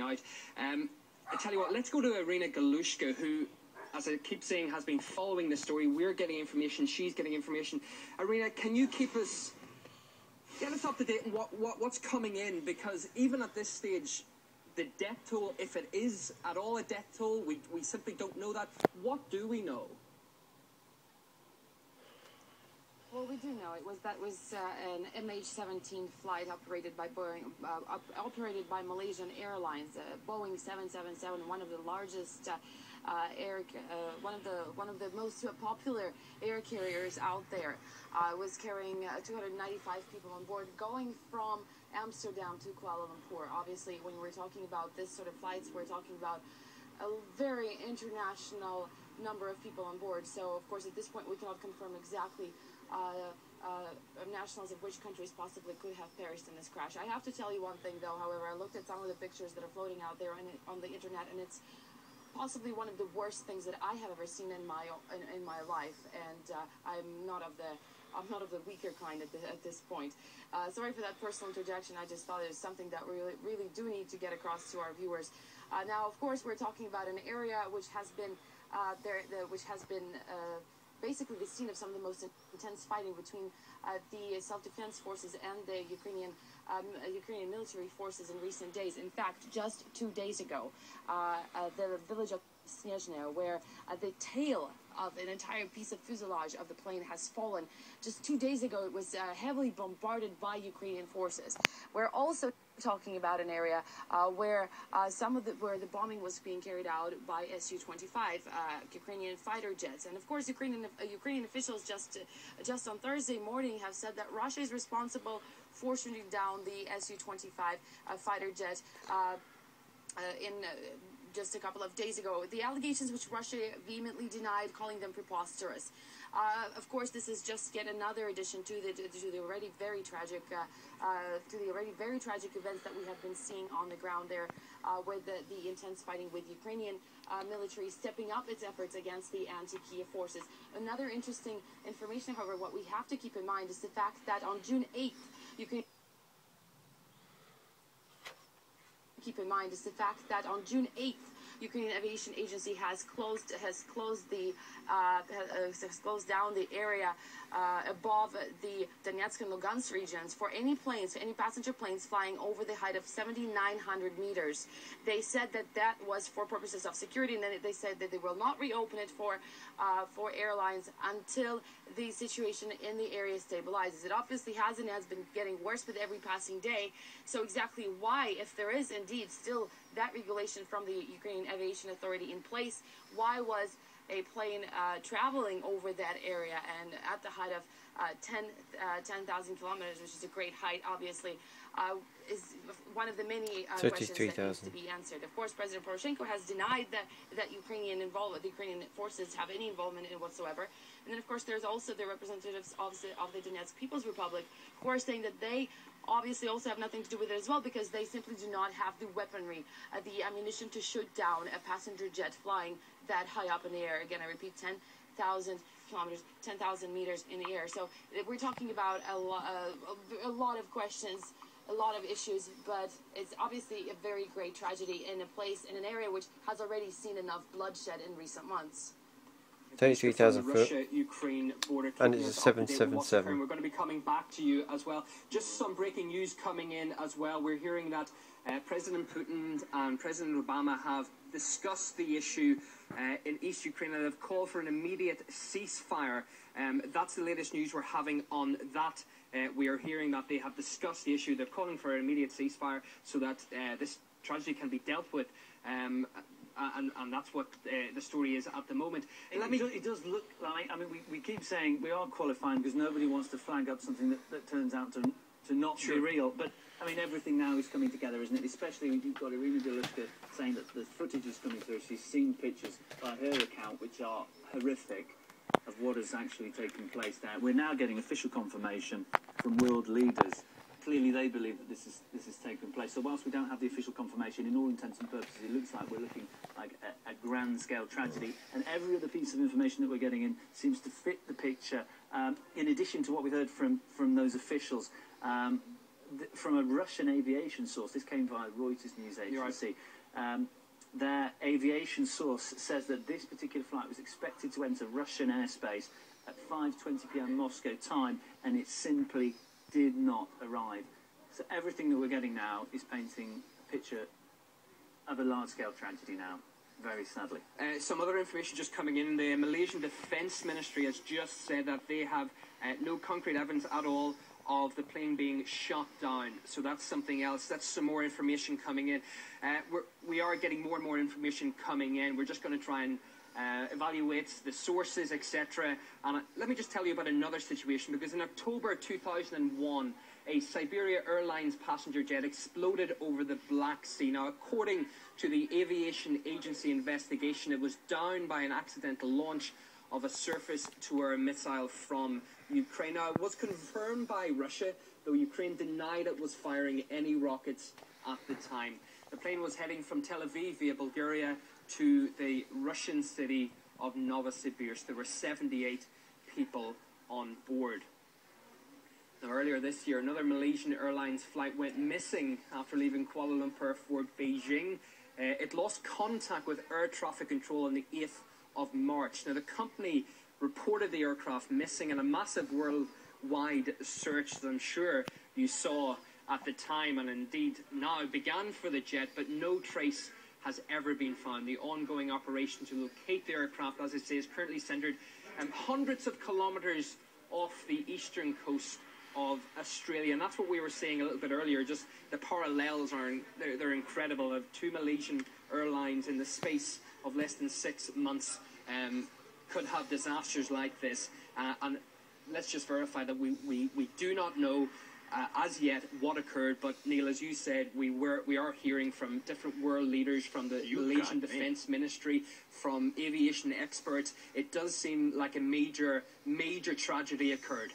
out. I tell you what, let's go to Irina Galushka, who, as I keep saying, has been following the story. We're getting information, she's getting information. Irina, can you get us up to date on what's coming in? Because even at this stage, the death toll, if it is at all a death toll, we simply don't know that. What do we know? Well, we do know that was an MH17 flight operated by Boeing, operated by Malaysian Airlines, Boeing 777, one of the largest one of the most popular air carriers out there. Was carrying 295 people on board, going from Amsterdam to Kuala Lumpur. Obviously, when we're talking about this sort of flights, we're talking about a very international number of people on board. So, of course, at this point, we cannot confirm exactly nationals of which countries possibly could have perished in this crash. I have to tell you one thing, though. However, I looked at some of the pictures that are floating out there on the internet, and it's possibly one of the worst things that I have ever seen in my life. And I'm not of the weaker kind at this point. Sorry for that personal interjection. I just thought it was something that we really do need to get across to our viewers. Now, of course, we're talking about an area which has been basically the scene of some of the most intense fighting between the self-defense forces and the Ukrainian military forces in recent days. In fact, just 2 days ago, the village of Snezhne, where the tail of an entire piece of fuselage of the plane has fallen. Just 2 days ago, it was heavily bombarded by Ukrainian forces. We're also talking about an area where the bombing was being carried out by Su-25 Ukrainian fighter jets, and of course, Ukrainian officials just on Thursday morning have said that Russia is responsible for shooting down the Su-25 fighter jet just a couple of days ago. The allegations, which Russia vehemently denied, calling them preposterous. Of course, this is just yet another addition to the already very tragic events that we have been seeing on the ground there, with the intense fighting with Ukrainian military stepping up its efforts against the anti-Kiev forces. Another interesting information, however, what we have to keep in mind is the fact that on June 8th, Ukrainian Aviation Agency has closed down the area above the Donetsk and Lugansk regions for any passenger planes flying over the height of 7,900 meters. They said that was for purposes of security, and then they said that they will not reopen it for airlines until the situation in the area stabilizes. It obviously has been getting worse with every passing day. So exactly why, if there is indeed still that regulation from the Ukrainian Aviation Authority in place, why was a plane traveling over that area and at the height of 10,000 kilometers, which is a great height, obviously, is one of the many questions that needs to be answered. Of course, President Poroshenko has denied that the Ukrainian forces have any involvement in it whatsoever. And then, of course, there's also the representatives of the Donetsk People's Republic who are saying that they obviously also have nothing to do with it as well, because they simply do not have the weaponry, the ammunition to shoot down a passenger jet flying that high up in the air. Again, I repeat, 10,000 kilometers, 10,000 meters in the air. So we're talking about a lot of questions, a lot of issues, but it's obviously a very great tragedy in an area which has already seen enough bloodshed in recent months. 33,000 foot, Russia-Ukraine border, and it's a 777. We're going to be coming back to you as well. Just some breaking news coming in as well. We're hearing that President Putin and President Obama have discussed the issue in East Ukraine and have called for an immediate ceasefire. That's the latest news we're having on that. We are hearing that they have discussed the issue. They're calling for an immediate ceasefire so that this tragedy can be dealt with. And that's what the story is at the moment. It does look like, I mean, we keep saying we are qualifying because nobody wants to flag up something that turns out to not be real. But, I mean, everything now is coming together, isn't it? Especially when you've got Irina Galushka saying that the footage is coming through. She's seen pictures by her account which are horrific of what has actually taken place there. We're now getting official confirmation from world leaders. Clearly, they believe that this has taken place. So whilst we don't have the official confirmation, in all intents and purposes, it looks like we're looking like a grand-scale tragedy. And every other piece of information that we're getting in seems to fit the picture. In addition to what we heard from those officials, from a Russian aviation source, this came via Reuters news agency, their aviation source says that this particular flight was expected to enter Russian airspace at 5:20 p.m. Moscow time, and it simply did not arrive. So everything that we're getting now is painting a picture of a large-scale tragedy now, very sadly. Some other information just coming in. The Malaysian Defence Ministry has just said that they have no concrete evidence at all of the plane being shot down. So that's something else. That's some more information coming in. We are getting more and more information coming in. We're just going to try and evaluate the sources, etc. And let me just tell you about another situation, because in October 2001, a Siberia Airlines passenger jet exploded over the Black Sea. Now, according to the Aviation Agency investigation, it was down by an accidental launch of a surface-to-air missile from Ukraine. Now, it was confirmed by Russia, though Ukraine denied it was firing any rockets at the time. The plane was heading from Tel Aviv via Bulgaria to the Russian city of Novosibirsk. There were 78 people on board. Now, earlier this year, another Malaysian Airlines flight went missing after leaving Kuala Lumpur for Beijing. It lost contact with air traffic control on the 8th of March. Now, the company reported the aircraft missing, and a massive worldwide search that I'm sure you saw at the time, and indeed now began for the jet, but no trace has ever been found. The ongoing operation to locate the aircraft, as I say, is currently centred hundreds of kilometres off the eastern coast of Australia, and that's what we were saying a little bit earlier. Just the parallels they're incredible. Of two Malaysian airlines in the space of less than 6 months could have disasters like this, and let's just verify that we do not know as yet what occurred. But Neil, as you said, we are hearing from different world leaders, from the Malaysian Defence Ministry, from aviation experts. It does seem like a major tragedy occurred.